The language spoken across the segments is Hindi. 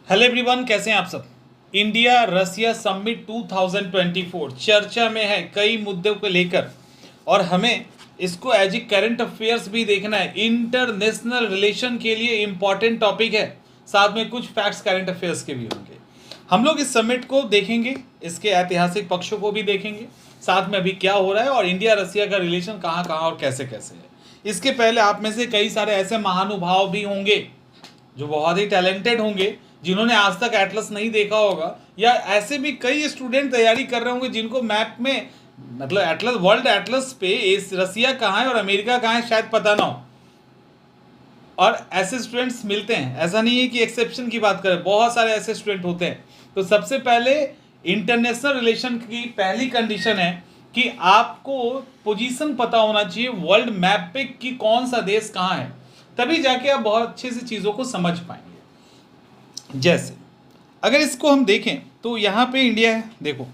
हेलो एवरीवन, कैसे हैं आप सब। इंडिया रसिया समिट 2024 चर्चा में है कई मुद्दों को लेकर, और हमें इसको एज ए करंट अफेयर्स भी देखना है। इंटरनेशनल रिलेशन के लिए इम्पॉर्टेंट टॉपिक है, साथ में कुछ फैक्ट्स करंट अफेयर्स के भी होंगे। हम लोग इस समिट को देखेंगे, इसके ऐतिहासिक पक्षों को भी देखेंगे, साथ में अभी क्या हो रहा है और इंडिया रसिया का रिलेशन कहाँ कहाँ और कैसे कैसे है। इसके पहले आप में से कई सारे ऐसे महानुभाव भी होंगे जो बहुत ही टैलेंटेड होंगे, जिन्होंने आज तक एटलस नहीं देखा होगा, या ऐसे भी कई स्टूडेंट तैयारी कर रहे होंगे जिनको मैप में मतलब एटलस, वर्ल्ड एटलस पे रसिया कहाँ है और अमेरिका कहाँ है शायद पता ना हो। और ऐसे स्टूडेंट्स मिलते हैं, ऐसा नहीं है कि एक्सेप्शन की बात करें, बहुत सारे ऐसे स्टूडेंट होते हैं। तो सबसे पहले इंटरनेशनल रिलेशन की पहली कंडीशन है कि आपको पोजीशन पता होना चाहिए वर्ल्ड मैप पे कि कौन सा देश कहाँ है, तभी जाके आप बहुत अच्छे से चीज़ों को समझ पाएंगे। जैसे अगर इसको हम देखें तो यहाँ पे इंडिया है, देखो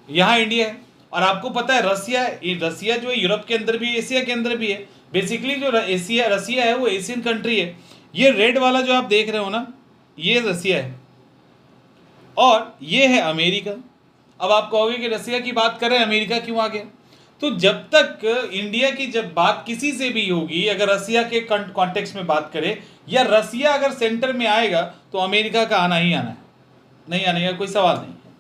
यहाँ इंडिया है, और आपको पता है रसिया जो है यूरोप के अंदर भी है, एशिया के अंदर भी है। बेसिकली जो रसिया है वो एशियन कंट्री है। ये रेड वाला जो आप देख रहे हो ना, ये रसिया है और ये है अमेरिका। अब आप कहोगे कि रसिया की बात कर रहे हैं, अमेरिका क्यों आ गया? तो जब तक इंडिया की जब बात किसी से भी होगी, अगर रसिया के कॉन्टेक्स्ट में बात करें या रसिया अगर सेंटर में आएगा तो अमेरिका का आना ही आना है, नहीं आने का कोई सवाल नहीं है।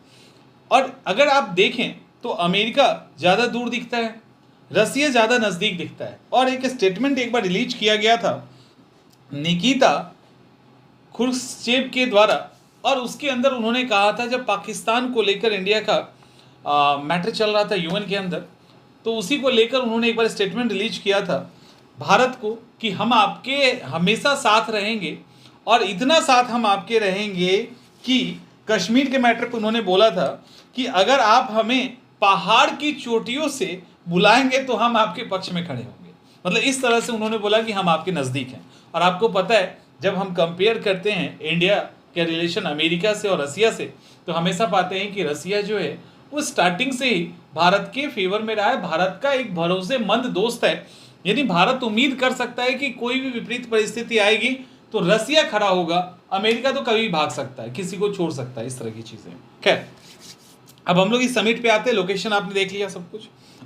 और अगर आप देखें तो अमेरिका ज़्यादा दूर दिखता है, रसिया ज़्यादा नज़दीक दिखता है। और एक स्टेटमेंट एक बार रिलीज किया गया था निकिता खुर्शचेव के द्वारा, और उसके अंदर उन्होंने कहा था जब पाकिस्तान को लेकर इंडिया का मैटर चल रहा था यूएन के अंदर, तो उसी को लेकर उन्होंने एक बार स्टेटमेंट रिलीज किया था भारत को कि हम आपके हमेशा साथ रहेंगे, और इतना साथ हम आपके रहेंगे कि कश्मीर के मैटर पर उन्होंने बोला था कि अगर आप हमें पहाड़ की चोटियों से बुलाएंगे तो हम आपके पक्ष में खड़े होंगे। मतलब इस तरह से उन्होंने बोला कि हम आपके नज़दीक हैं। और आपको पता है जब हम कंपेयर करते हैं इंडिया के रिलेशन अमेरिका से और रसिया से, तो हमेशा पाते हैं कि रसिया जो है वो स्टार्टिंग से ही भारत के फेवर में रहा है, भारत का एक भरोसेमंद दोस्त है। यानी भारत उम्मीद कर सकता है कि कोई भी विपरीत परिस्थिति आएगी तो रसिया खड़ा होगा, अमेरिका तो कभी भाग सकता है, किसी को छोड़ सकता है, इस तरह की चीज़ें। खैर, अब हम लोग इस समिट पे आते हैं। लोकेशन आपने देख लिया सब कुछ।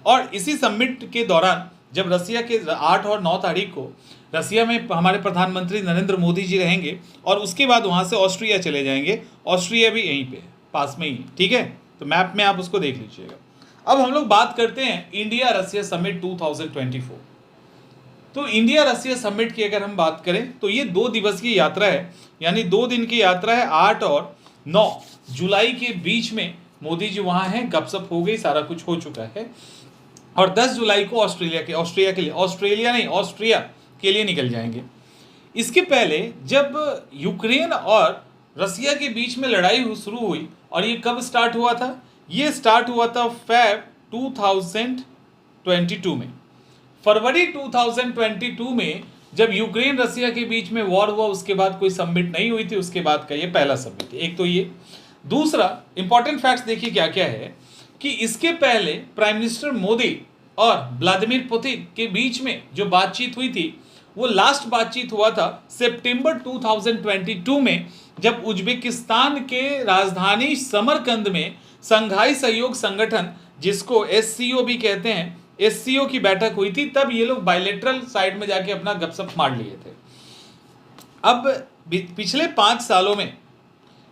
और इसी समिट के दौरान जब रसिया के 8 और 9 तारीख को रसिया में हमारे प्रधानमंत्री नरेंद्र मोदी जी रहेंगे, और उसके बाद वहाँ से ऑस्ट्रिया चले जाएंगे। ऑस्ट्रिया भी यहीं पे है, पास में ही, ठीक है। तो मैप में आप उसको देख लीजिएगा। अब हम लोग बात करते हैं इंडिया रसिया समिट 2024। तो इंडिया रसिया समिट की अगर हम बात करें तो ये 2 दिवस की यात्रा है, यानी 2 दिन की यात्रा है। 8 और 9 जुलाई के बीच में मोदी जी वहाँ हैं, गपशप हो गई, सारा कुछ हो चुका है। और 10 जुलाई को ऑस्ट्रिया के लिए निकल जाएंगे। इसके पहले जब यूक्रेन और रसिया के बीच में लड़ाई शुरू हुई, और ये कब स्टार्ट हुआ था? ये स्टार्ट हुआ था फेब 2022 में। फरवरी 2022 में जब यूक्रेन रसिया के बीच में वॉर हुआ, उसके बाद कोई समिट नहीं हुई थी, उसके बाद का ये पहला समिट है। एक तो ये। दूसरा इंपॉर्टेंट फैक्ट्स देखिए क्या क्या है कि इसके पहले प्राइम मिनिस्टर मोदी और व्लादिमीर पुतिन के बीच में जो बातचीत हुई थी, वो लास्ट बातचीत हुआ था सितंबर 2022 में, जब उज्बेकिस्तान के राजधानी समरकंद में संघाई सहयोग संगठन, जिसको एससीओ भी कहते हैं, एससीओ की बैठक हुई थी। तब ये लोग बायलेटरल साइड में जाके अपना गपशप मार लिए थे। अब पिछले 5 सालों में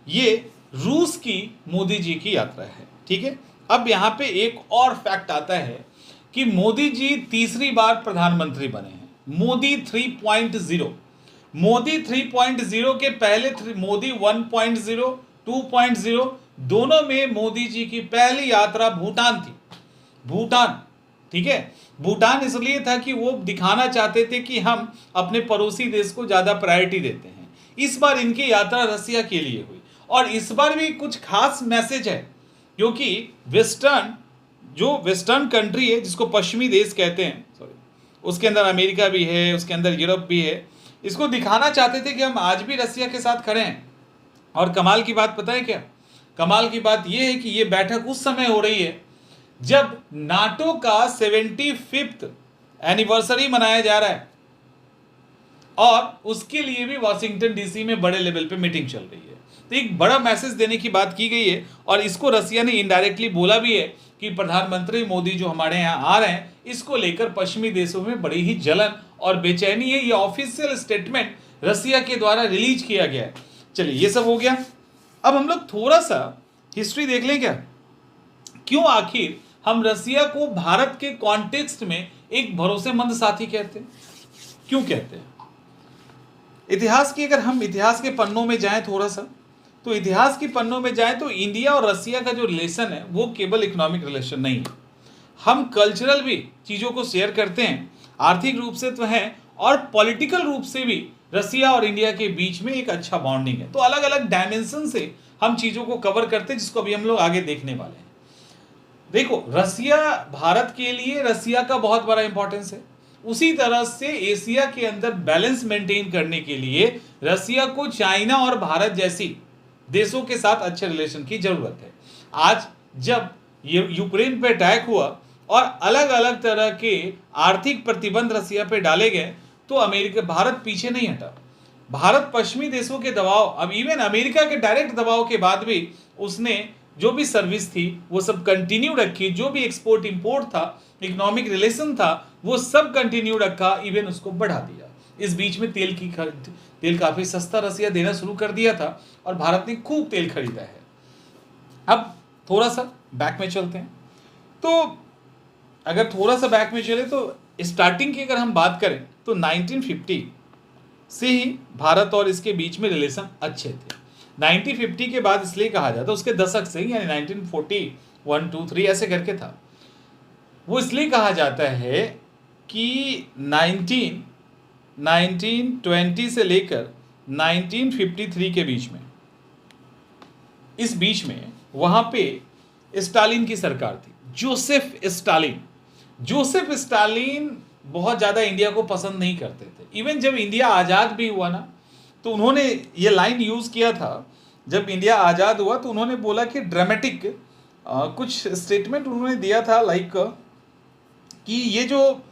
ये रूस की मोदी जी की यात्रा है, ठीक है। अब यहाँ पे एक और फैक्ट आता है कि मोदी जी तीसरी बार प्रधानमंत्री बने हैं। मोदी 3.0, मोदी 3.0 के पहले मोदी 1.0, 2.0, दोनों में मोदी जी की पहली यात्रा भूटान थी। भूटान, ठीक है। भूटान इसलिए था कि वो दिखाना चाहते थे कि हम अपने पड़ोसी देश को ज़्यादा प्रायोरिटी देते हैं। इस बार इनकी यात्रा रसिया के लिए हुई, और इस बार भी कुछ खास मैसेज है, क्योंकि वेस्टर्न कंट्री है, जिसको पश्चिमी देश कहते हैं, सॉरी, उसके अंदर अमेरिका भी है, उसके अंदर यूरोप भी है। इसको दिखाना चाहते थे कि हम आज भी रसिया के साथ खड़े हैं। और कमाल की बात पता है क्या? कमाल की बात यह है कि ये बैठक उस समय हो रही है जब नाटो का 75th एनिवर्सरी मनाया जा रहा है। और उसके लिए भी वॉशिंगटन डीसी में बड़े लेवल पे मीटिंग चल रही है। तो एक बड़ा मैसेज देने की बात की गई है और इसको रसिया ने इनडायरेक्टली बोला भी है कि प्रधानमंत्री मोदी जो हमारे यहाँ आ रहे हैं, इसको लेकर पश्चिमी देशों में बड़ी ही जलन और बेचैनी है। ये ऑफिशियल स्टेटमेंट रसिया के द्वारा रिलीज किया गया है। चलिए, ये सब हो गया। अब हम लोग थोड़ा सा हिस्ट्री देख लें क्या, क्यों आखिर हम रसिया को भारत के कॉन्टेक्स्ट में एक भरोसेमंद साथी कहते हैं, क्यों कहते हैं। इतिहास की अगर हम इतिहास के पन्नों में जाएं थोड़ा सा, तो इतिहास के पन्नों में जाएं तो इंडिया और रसिया का जो रिलेशन है वो केवल इकोनॉमिक रिलेशन नहीं है, हम कल्चरल भी चीज़ों को शेयर करते हैं, आर्थिक रूप से तो है और पॉलिटिकल रूप से भी रसिया और इंडिया के बीच में एक अच्छा बॉन्डिंग है। तो अलग अलग डायमेंशन से हम चीज़ों को कवर करते हैं, जिसको अभी हम लोग आगे देखने वाले हैं। देखो, रसिया भारत के लिए रसिया का बहुत बड़ा इंपॉर्टेंस है। उसी तरह से एशिया के अंदर बैलेंस मेंटेन करने के लिए रसिया को चाइना और भारत जैसी देशों के साथ अच्छे रिलेशन की जरूरत है। आज जब ये यूक्रेन पे अटैक हुआ और अलग अलग तरह के आर्थिक प्रतिबंध रसिया पे डाले गए, तो अमेरिका भारत पीछे नहीं हटा। भारत पश्चिमी देशों के दबाव, अब इवन अमेरिका के डायरेक्ट दबाव के बाद भी उसने जो भी सर्विस थी वो सब कंटिन्यू रखी, जो भी एक्सपोर्ट इंपोर्ट था, इकोनॉमिक रिलेशन था, वो सब कंटिन्यू रखा, इवन उसको बढ़ा दिया। इस बीच में तेल काफ़ी सस्ता रसिया देना शुरू कर दिया था और भारत ने खूब तेल खरीदा है। अब थोड़ा सा बैक में चलते हैं, तो अगर थोड़ा सा बैक में चले तो स्टार्टिंग की अगर हम बात करें तो 1950 से ही भारत और इसके बीच में रिलेशन अच्छे थे। 1950 के बाद इसलिए कहा जाता है, उसके दशक से ही, यानी 1941, 2, 3 ऐसे करके था, वो इसलिए कहा जाता है कि 1920 से लेकर 1953 के बीच में, इस बीच में वहाँ पे स्टालिन की सरकार थी, जोसेफ स्टालिन बहुत ज़्यादा इंडिया को पसंद नहीं करते थे। इवन जब इंडिया आज़ाद भी हुआ ना, तो उन्होंने ये लाइन यूज़ किया था, जब इंडिया आज़ाद हुआ तो उन्होंने बोला कि ड्रामेटिक कुछ स्टेटमेंट उन्होंने दिया था, लाइक कि ये जो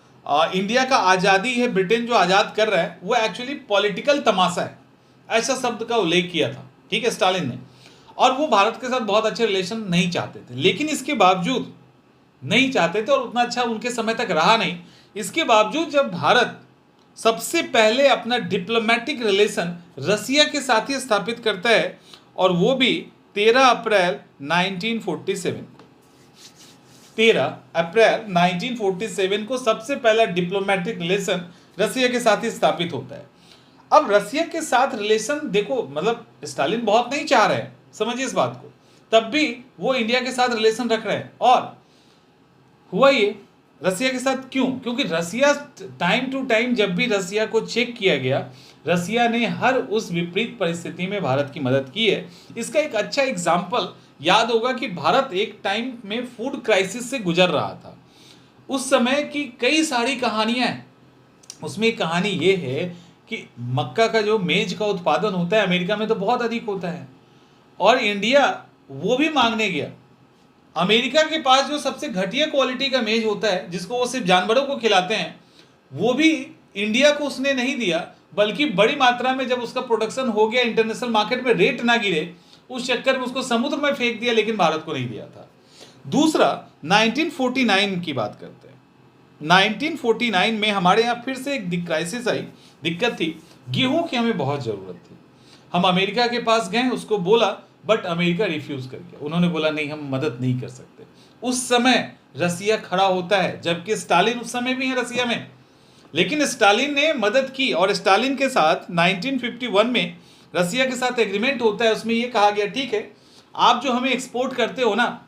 इंडिया का आज़ादी है, ब्रिटेन जो आज़ाद कर रहा है, वो एक्चुअली पॉलिटिकल तमाशा है, ऐसा शब्द का उल्लेख किया था, ठीक है, स्टालिन ने। और वो भारत के साथ बहुत अच्छे रिलेशन नहीं चाहते थे, लेकिन इसके बावजूद नहीं चाहते थे और उतना अच्छा उनके समय तक रहा नहीं। इसके बावजूद जब भारत सबसे पहले अपना डिप्लोमेटिक रिलेशन रसिया के साथ ही स्थापित करता है, और वो भी 13 अप्रैल 1947 को सबसे पहला डिप्लोमेटिक रिलेशन रसिया के साथ ही स्थापित होता है। अब रसिया के साथ रिलेशन देखो, मतलब स्टालिन बहुत नहीं चाह रहे हैं, समझिए इस बात को, तब भी वो इंडिया के साथ रिलेशन रख रहे हैं। और हुआ ये रसिया के साथ क्यों, क्योंकि रसिया टाइम टू टाइम जब भी रसिया को चेक किया गया, रसिया ने हर उस विपरीत परिस्थिति में भारत की मदद की है। इसका एक अच्छा एग्जाम्पल याद होगा कि भारत एक टाइम में फूड क्राइसिस से गुजर रहा था। उस समय की कई सारी कहानियां हैं, उसमें एक कहानी ये है कि मक्का का जो मेज का उत्पादन होता है अमेरिका में तो बहुत अधिक होता है, और इंडिया वो भी मांगने गया। अमेरिका के पास जो सबसे घटिया क्वालिटी का मेज होता है, जिसको वो सिर्फ जानवरों को खिलाते हैं, वो भी इंडिया को उसने नहीं दिया, बल्कि बड़ी मात्रा में जब उसका प्रोडक्शन हो गया, इंटरनेशनल मार्केट में रेट ना गिरे, उस चक्कर में उसको समुद्र में फेंक दिया, लेकिन भारत को नहीं दिया था। दूसरा, 1949 की बात करते हैं। 1949 में हमारे यहाँ फिर से एक क्राइसिस आई, दिक्कत थी, गेहूं की हमें बहुत ज़रूरत थी। हम अमेरिका के पास गए, उसको बोला, बट अमेरिका रिफ्यूज़ कर गया, उन्होंने बोला नहीं, हम मदद नहीं कर सकते। उस समय रसिया खड़ा होता है, जबकि स्टालिन उस समय भी है रसिया में, लेकिन स्टालिन ने मदद की। और स्टालिन के साथ 1951 में रसिया के साथ एग्रीमेंट होता है, उसमें ये कहा गया, ठीक है, आप जो हमें एक्सपोर्ट करते हो ना,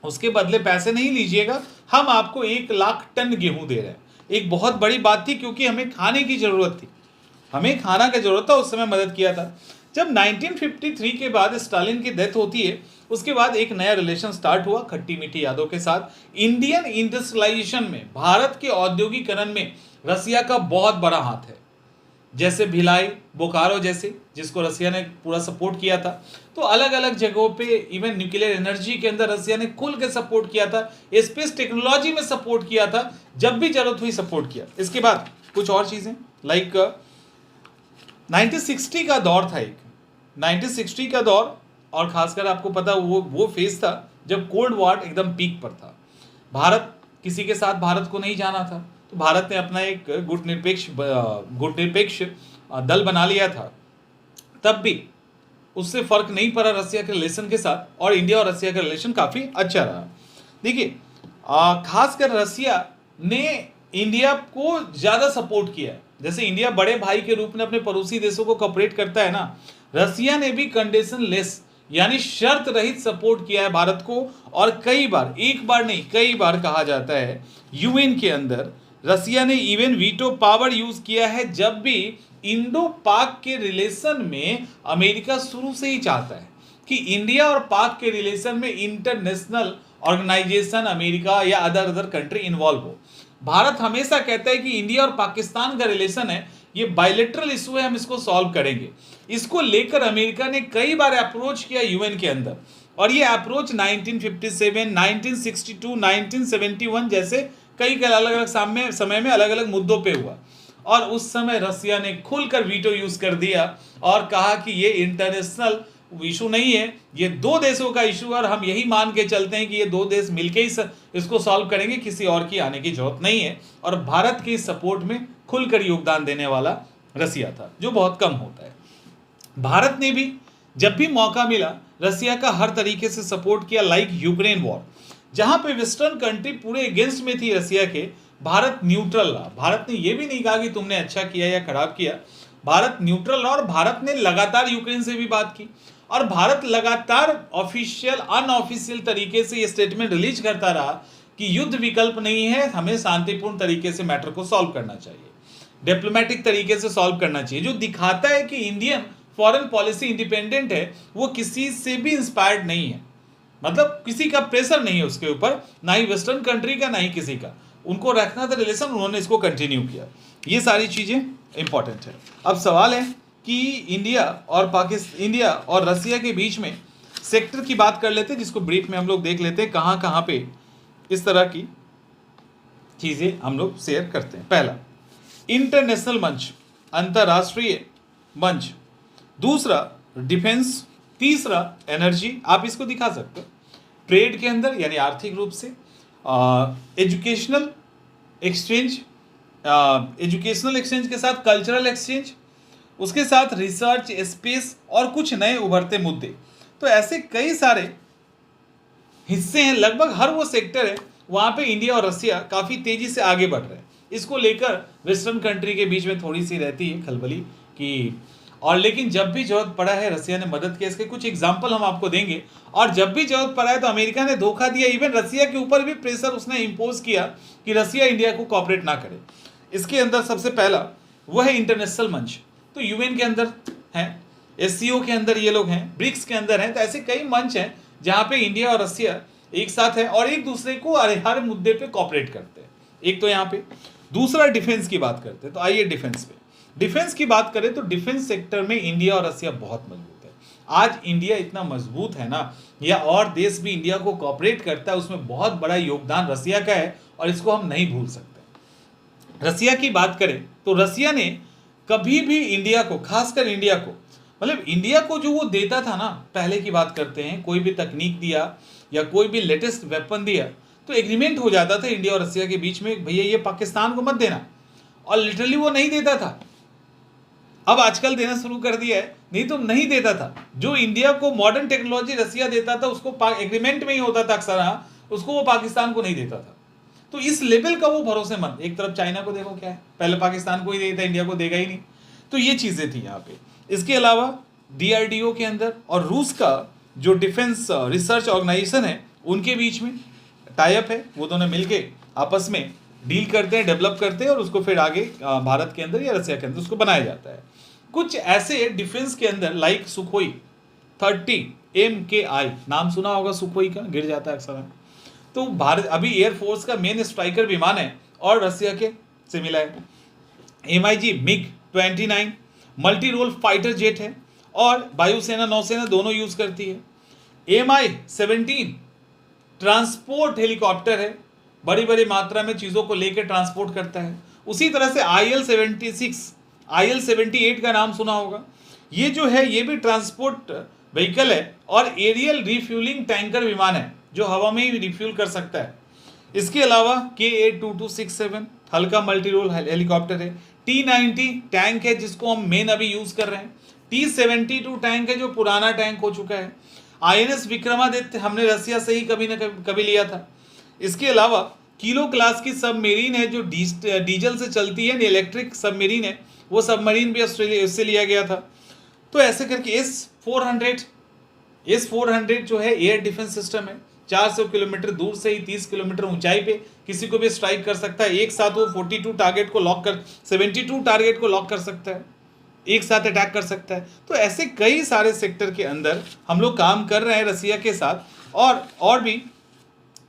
उसके बदले पैसे नहीं लीजिएगा, हम आपको 1 लाख टन गेहूं दे रहे हैं। एक बहुत बड़ी बात थी, क्योंकि हमें खाने की ज़रूरत थी, हमें खाना की ज़रूरत था, उस समय मदद किया था। जब 1953 के बाद स्टालिन की डेथ होती है, उसके बाद एक नया रिलेशन स्टार्ट हुआ खट्टी मीठी यादों के साथ। इंडियन इंडस्ट्रियलाइजेशन में, भारत के औद्योगिकरण में रसिया का बहुत बड़ा हाथ है, जैसे भिलाई, बोकारो जैसे, जिसको रसिया ने पूरा सपोर्ट किया था। तो अलग अलग जगहों पे, इवन न्यूक्लियर एनर्जी के अंदर रसिया ने खुल के सपोर्ट किया था, स्पेस टेक्नोलॉजी में सपोर्ट किया था, जब भी जरूरत हुई सपोर्ट किया। इसके बाद कुछ और चीज़ें, लाइक 1960 का दौर था एक, 1960 का दौर, और खासकर आपको पता वो फेज था जब कोल्ड वॉर एकदम पीक पर था। भारत, किसी के साथ भारत को नहीं जाना था, तो भारत ने अपना एक गुटनिरपेक्ष दल बना लिया था। तब भी उससे फर्क नहीं पड़ा रसिया के रिलेशन के साथ, और इंडिया और रसिया का रिलेशन काफ़ी अच्छा रहा। देखिए, खासकर रसिया ने इंडिया को ज़्यादा सपोर्ट किया है। जैसे इंडिया बड़े भाई के रूप में अपने पड़ोसी देशों को कॉपरेट करता है ना, रसिया ने भी कंडीशन लेस यानी शर्त रहित सपोर्ट किया है भारत को। और कई बार, एक बार नहीं कई बार कहा जाता है यूएन के अंदर रसिया ने इवन वीटो पावर यूज किया है, जब भी इंडो पाक के रिलेशन में अमेरिका शुरू से ही चाहता है कि इंडिया और पाक के रिलेशन में इंटरनेशनल ऑर्गेनाइजेशन, अमेरिका या अदर कंट्री इन्वॉल्व हो। भारत हमेशा कहता है कि इंडिया और पाकिस्तान का रिलेशन है, ये बायलैटरल इशू है, हम इसको सॉल्व करेंगे। इसको लेकर अमेरिका ने कई बार अप्रोच किया यूएन के अंदर, और ये अप्रोच 1957, 1962, 1971 जैसे कई अलग अलग समय में अलग अलग मुद्दों पे हुआ। और उस समय रसिया ने खुलकर वीटो यूज कर दिया और कहा कि ये इंटरनेशनल इशू नहीं है, ये दो देशों का इशू है, और हम यही मान के चलते हैं कि ये दो देश मिलके ही इसको सॉल्व करेंगे, किसी और की आने की जरूरत नहीं है। और भारत के सपोर्ट में खुलकर योगदान देने वाला रसिया था, जो बहुत कम होता है। भारत ने भी जब भी मौका मिला रसिया का हर तरीके से सपोर्ट किया, लाइक यूक्रेन वॉर, जहां पे वेस्टर्न कंट्री पूरे अगेंस्ट में थी रसिया के, भारत न्यूट्रल रहा। भारत ने यह भी नहीं कहा कि तुमने अच्छा किया या खराब किया, भारत न्यूट्रल रहा। और भारत ने लगातार यूक्रेन से भी बात की, और भारत लगातार ऑफिशियल अनऑफिशियल तरीके से ये स्टेटमेंट रिलीज करता रहा कि युद्ध विकल्प नहीं है, हमें शांतिपूर्ण तरीके से मैटर को सॉल्व करना चाहिए, डिप्लोमेटिक तरीके से सॉल्व करना चाहिए, जो दिखाता है कि इंडियन फॉरेन पॉलिसी इंडिपेंडेंट है, वो किसी से भी इंस्पायर्ड नहीं है। मतलब किसी का प्रेशर नहीं है उसके ऊपर, ना ही वेस्टर्न कंट्री का, ना ही किसी का। उनको रखना था रिलेशन, उन्होंने इसको कंटिन्यू किया। ये सारी चीज़ें इंपॉर्टेंट है। अब सवाल है कि इंडिया और रसिया के बीच में सेक्टर की बात कर लेते हैं, जिसको ब्रीफ में हम लोग देख लेते हैं कहाँ कहाँ पे इस तरह की चीज़ें हम लोग शेयर करते हैं। पहला, इंटरनेशनल मंच, अंतर्राष्ट्रीय मंच। दूसरा, डिफेंस। तीसरा, एनर्जी। आप इसको दिखा सकते हो ट्रेड के अंदर, यानी आर्थिक रूप से। एजुकेशनल एक्सचेंज, एजुकेशनल एक्सचेंज के साथ कल्चरल एक्सचेंज, उसके साथ रिसर्च, स्पेस और कुछ नए उभरते मुद्दे। तो ऐसे कई सारे हिस्से हैं, लगभग हर वो सेक्टर है वहाँ पे इंडिया और रसिया काफ़ी तेज़ी से आगे बढ़ रहे हैं। इसको लेकर वेस्टर्न कंट्री के बीच में थोड़ी सी रहती है खलबली कि, और लेकिन जब भी जरूरत पड़ा है रसिया ने मदद की। इसके कुछ एग्जाम्पल हम आपको देंगे। और जब भी जरूरत पड़ा है तो अमेरिका ने धोखा दिया, इवन रसिया के ऊपर भी प्रेशर उसने इम्पोज किया कि रसिया इंडिया को कॉपरेट ना करे। इसके अंदर सबसे पहला वो है इंटरनेशनल मंच। तो यूएन के अंदर हैं, एससीओ के अंदर ये लोग हैं, ब्रिक्स के अंदर हैं। तो ऐसे कई मंच हैं जहाँ पे इंडिया और रसिया एक साथ है और एक दूसरे को हर मुद्दे पे कॉपरेट करते हैं। एक तो यहाँ पे। दूसरा, डिफेंस की बात करते हैं। तो आइए डिफेंस पे। डिफेंस की बात करें तो डिफेंस सेक्टर में इंडिया और रसिया बहुत मजबूत है। आज इंडिया इतना मजबूत है ना, या और देश भी इंडिया को कॉपरेट करता है, उसमें बहुत बड़ा योगदान रसिया का है, और इसको हम नहीं भूल सकते। रसिया की बात करें तो रसिया ने कभी भी इंडिया को, खासकर इंडिया को, मतलब इंडिया को जो वो देता था ना, पहले की बात करते हैं, कोई भी तकनीक दिया या कोई भी लेटेस्ट वेपन दिया तो एग्रीमेंट हो जाता था इंडिया और रसिया के बीच में, भैया ये पाकिस्तान को मत देना, और लिटरली वो नहीं देता था। अब आजकल देना शुरू कर दिया है, नहीं तो नहीं देता था। जो इंडिया को मॉडर्न टेक्नोलॉजी रसिया देता था उसको एग्रीमेंट में ही होता था अक्सर, उसको वो पाकिस्तान को नहीं देता था। तो इस लेवल का वो भरोसेमंद। एक तरफ चाइना को देखो क्या है, पहले पाकिस्तान को ही देता, इंडिया को देगा ही नहीं। तो ये चीज़ें थी यहाँ पे। इसके अलावा डीआरडीओ के अंदर और रूस का जो डिफेंस रिसर्च ऑर्गेनाइजेशन है उनके बीच में टाइप है, वो दोनों मिलके आपस में डील करते हैं, डेवलप करते हैं, और उसको फिर आगे भारत के अंदर या रसिया के अंदर उसको बनाया जाता है। कुछ ऐसे डिफेंस के अंदर लाइक सुखोई 30 MKI, नाम सुना होगा सुखोई का, गिर जाता है अक्सर। तो भारत अभी एयरफोर्स का मेन स्ट्राइकर विमान है और रसिया के से मिला है। MiG MiG-29 multi role fighter jet है और वायुसेना नौसेना दोनों यूज करती है। Mi-17 ट्रांसपोर्ट हेलीकॉप्टर है, बड़ी बड़ी मात्रा में चीज़ों को लेकर ट्रांसपोर्ट करता है। उसी तरह से IL-76 IL-78 का नाम सुना होगा। ये जो है ये भी ट्रांसपोर्ट व्हीकल है और एरियल रिफ्यूलिंग टैंकर विमान है जो हवा में ही रिफ्यूल कर सकता है। इसके अलावा KA-2267 हल्का मल्टी रोल हेलीकॉप्टर है। T-90 टैंक है जिसको हम मेन अभी यूज कर रहे हैं। T-72 टैंक है जो पुराना टैंक हो चुका है। INS विक्रमादित्य हमने रसिया से ही कभी न कभी लिया था। इसके अलावा किलो क्लास की सबमरीन है जो डीजल से चलती है, इलेक्ट्रिक सबमरीन है, वो सबमरीन भी ऑस्ट्रेलिया से लिया गया था। तो ऐसे करके S-400 जो है एयर डिफेंस सिस्टम है। 400 किलोमीटर दूर से ही 30 किलोमीटर ऊंचाई पे किसी को भी स्ट्राइक कर सकता है। एक साथ वो 72 टारगेट को लॉक कर सकता है, एक साथ अटैक कर सकता है। तो ऐसे कई सारे सेक्टर के अंदर हम लोग काम कर रहे हैं रसिया के साथ। और भी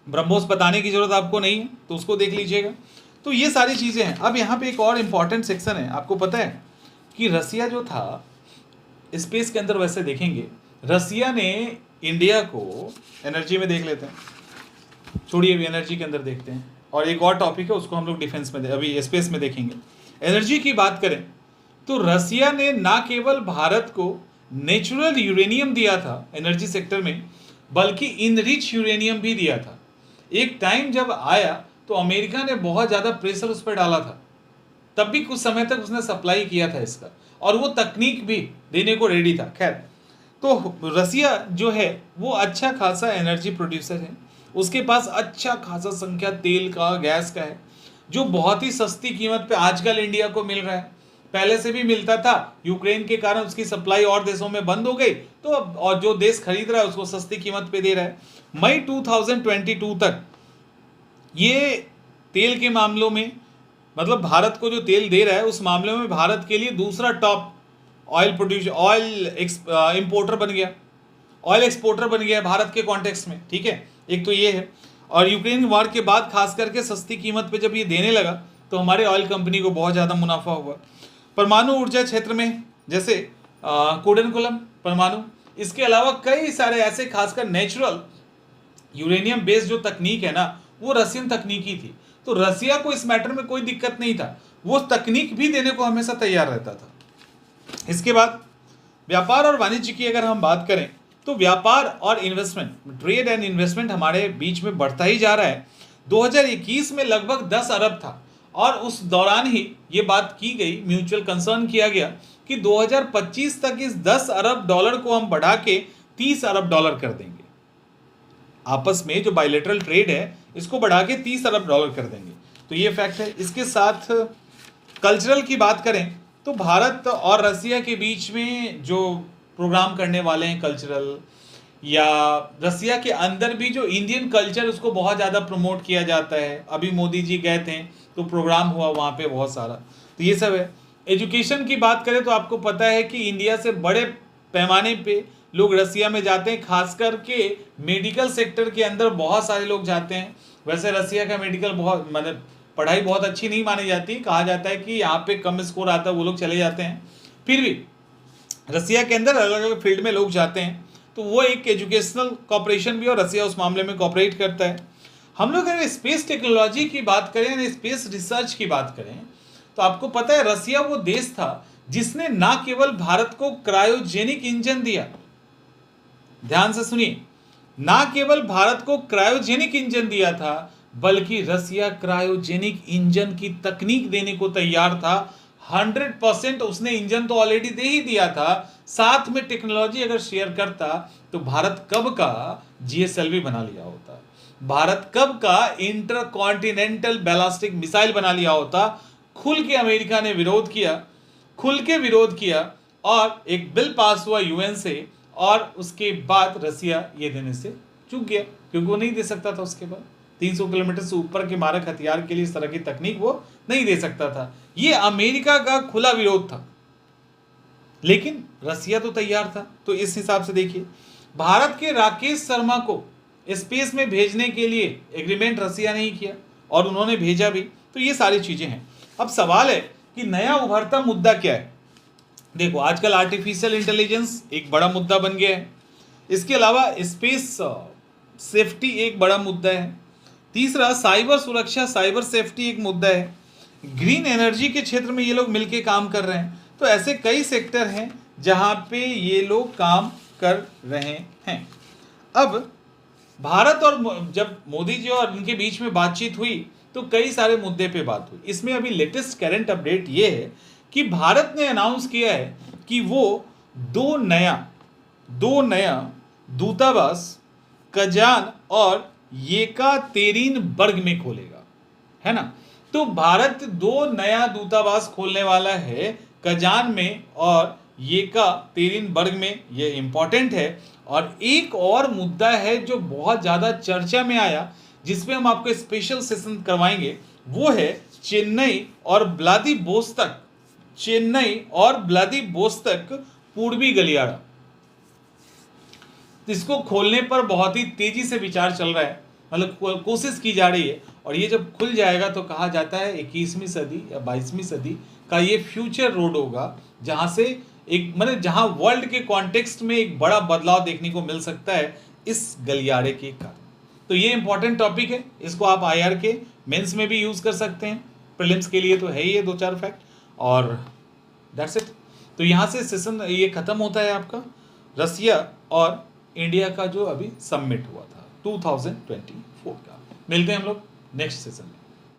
ब्रह्मोस बताने की जरूरत आपको नहीं है, तो उसको देख लीजिएगा। तो ये सारी चीज़ें हैं। अब यहाँ पे एक और इम्पॉर्टेंट सेक्शन है। आपको पता है कि रसिया जो था स्पेस के अंदर, वैसे देखेंगे रसिया ने इंडिया को एनर्जी में देख लेते हैं, छोड़िए अभी एनर्जी के अंदर देखते हैं, और एक और टॉपिक है उसको हम लोग डिफेंस में अभी स्पेस में देखेंगे। एनर्जी की बात करें तो रसिया ने ना केवल भारत को नेचुरल यूरेनियम दिया था एनर्जी सेक्टर में, बल्कि इनरिच यूरेनियम भी दिया था। एक टाइम जब आया तो अमेरिका ने बहुत ज़्यादा प्रेशर उस पर डाला था, तब भी कुछ समय तक उसने सप्लाई किया था इसका, और वो तकनीक भी देने को रेडी था। खैर, तो रसिया जो है वो अच्छा खासा एनर्जी प्रोड्यूसर है। उसके पास अच्छा खासा संख्या तेल का, गैस का है, जो बहुत ही सस्ती कीमत पे आजकल इंडिया को मिल रहा है। पहले से भी मिलता था, यूक्रेन के कारण उसकी सप्लाई और देशों में बंद हो गई, तो अब और जो देश खरीद रहा है उसको सस्ती कीमत पे दे रहा है। मई 2022 तक ये तेल के मामलों में, मतलब भारत को जो तेल दे रहा है उस मामले में भारत के लिए दूसरा टॉप ऑयल इंपोर्टर बन गया, ऑयल एक्सपोर्टर बन गया भारत के कॉन्टेक्स्ट में। ठीक है, एक तो ये है। और यूक्रेन वार के बाद खास करके सस्ती कीमत पे जब ये देने लगा तो हमारे ऑयल कंपनी को बहुत ज़्यादा मुनाफा हुआ। परमाणु ऊर्जा क्षेत्र में जैसे कुडनकुलम परमाणु, इसके अलावा कई सारे ऐसे खासकर नेचुरल यूरेनियम बेस्ड जो तकनीक है ना, वो रशियन तकनीकी थी। तो रसिया को इस मैटर में कोई दिक्कत नहीं था, वो तकनीक भी देने को हमेशा तैयार रहता था। इसके बाद व्यापार और वाणिज्य की अगर हम बात करें तो व्यापार और इन्वेस्टमेंट, ट्रेड एंड इन्वेस्टमेंट हमारे बीच में बढ़ता ही जा रहा है। 2021 में लगभग 10 अरब था, और उस दौरान ही ये बात की गई, म्यूचुअल कंसर्न किया गया कि 2025 तक इस 10 अरब डॉलर को हम बढ़ा के 30 अरब डॉलर कर देंगे। आपस में जो बायलैटरल ट्रेड है इसको बढ़ा के 30 अरब डॉलर कर देंगे, तो ये फैक्ट है। इसके साथ कल्चरल की बात करें तो भारत और रसिया के बीच में जो प्रोग्राम करने वाले हैं कल्चरल, या रसिया के अंदर भी जो इंडियन कल्चर उसको बहुत ज़्यादा प्रमोट किया जाता है। अभी मोदी जी गए थे तो प्रोग्राम हुआ वहाँ पे बहुत सारा, तो ये सब है। एजुकेशन की बात करें तो आपको पता है कि इंडिया से बड़े पैमाने पे लोग रसिया में जाते हैं, खास करके मेडिकल सेक्टर के अंदर बहुत सारे लोग जाते हैं। वैसे रसिया का मेडिकल बहुत, मतलब पढ़ाई बहुत अच्छी नहीं मानी जाती, कहा जाता है कि यहाँ पे कम स्कोर आता है वो लोग चले जाते हैं। फिर भी रसिया के अंदर अलग अलग फील्ड में लोग जाते हैं, तो वो एक एजुकेशनल कॉपरेशन भी, और रसिया उस मामले में कॉपरेट करता है। हम लोग अगर स्पेस टेक्नोलॉजी की बात करें, स्पेस रिसर्च की बात करें, तो आपको पता है रसिया वो देश था जिसने ना केवल भारत को क्रायोजेनिक इंजन दिया, ध्यान से सुनिए, ना केवल भारत को क्रायोजेनिक इंजन दिया था, बल्कि रसिया क्रायोजेनिक इंजन की तकनीक देने को तैयार था। 100% उसने इंजन तो ऑलरेडी दे ही दिया था, साथ में टेक्नोलॉजी अगर शेयर करता तो भारत कब का GSLV बना लिया होता, भारत कब का इंटरकॉन्टिनेंटल बैलिस्टिक मिसाइल बना लिया होता। खुल के अमेरिका ने विरोध किया, और एक बिल पास हुआ UN से, और उसके बाद रसिया ये देने से चूक गया, क्योंकि वो नहीं दे सकता था। उसके बाद 300 किलोमीटर से ऊपर के मारक हथियार के लिए इस तरह की तकनीक वो नहीं दे सकता था। ये अमेरिका का खुला विरोध था, लेकिन रसिया तो तैयार था। तो इस हिसाब से देखिए, भारत के राकेश शर्मा को स्पेस में भेजने के लिए एग्रीमेंट रसिया ने ही किया, और उन्होंने भेजा भी। तो ये सारी चीजें हैं। अब सवाल है कि नया उभरता मुद्दा क्या है। देखो, आजकल आर्टिफिशियल इंटेलिजेंस एक बड़ा मुद्दा बन गया है। इसके अलावा स्पेस सेफ्टी एक बड़ा मुद्दा है। तीसरा, साइबर सुरक्षा, साइबर सेफ्टी एक मुद्दा है। ग्रीन एनर्जी के क्षेत्र में ये लोग मिलके काम कर रहे हैं। तो ऐसे कई सेक्टर हैं जहां पे ये लोग काम कर रहे हैं। अब भारत और जब मोदी जी और उनके बीच में बातचीत हुई तो कई सारे मुद्दे पे बात हुई। इसमें अभी लेटेस्ट करंट अपडेट ये है कि भारत ने अनाउंस किया है कि वो दो नया दूतावास कजान और येकातेरिनबर्ग में खोलेगा, है ना। तो भारत दो नया दूतावास खोलने वाला है कजान में और येकातेरिनबर्ग में, ये इंपॉर्टेंट है। और एक और मुद्दा है जो बहुत ज़्यादा चर्चा में आया, जिसमें हम आपको स्पेशल सेशन करवाएंगे, वो है चेन्नई और व्लादिवोस्तोक पूर्वी गलियारा। तो इसको खोलने पर बहुत ही तेजी से विचार चल रहा है, मतलब कोशिश की जा रही है। और ये जब खुल जाएगा तो कहा जाता है 21वीं सदी या 22वीं सदी का ये फ्यूचर रोड होगा, जहाँ से एक मतलब जहाँ वर्ल्ड के कॉन्टेक्स्ट में एक बड़ा बदलाव देखने को मिल सकता है इस गलियारे के कारण। तो ये इंपॉर्टेंट टॉपिक है, इसको आप IR के मेंस में भी यूज़ कर सकते हैं, प्रीलिम्स के लिए तो है ही ये 2-4 फैक्ट। और दैट्स इट। तो यहाँ से सेशन ये ख़त्म होता है आपका रसिया और इंडिया का जो अभी सबमिट हुआ था 2024 का। मिलते हैं हम लोग नेक्स्ट सेशन में।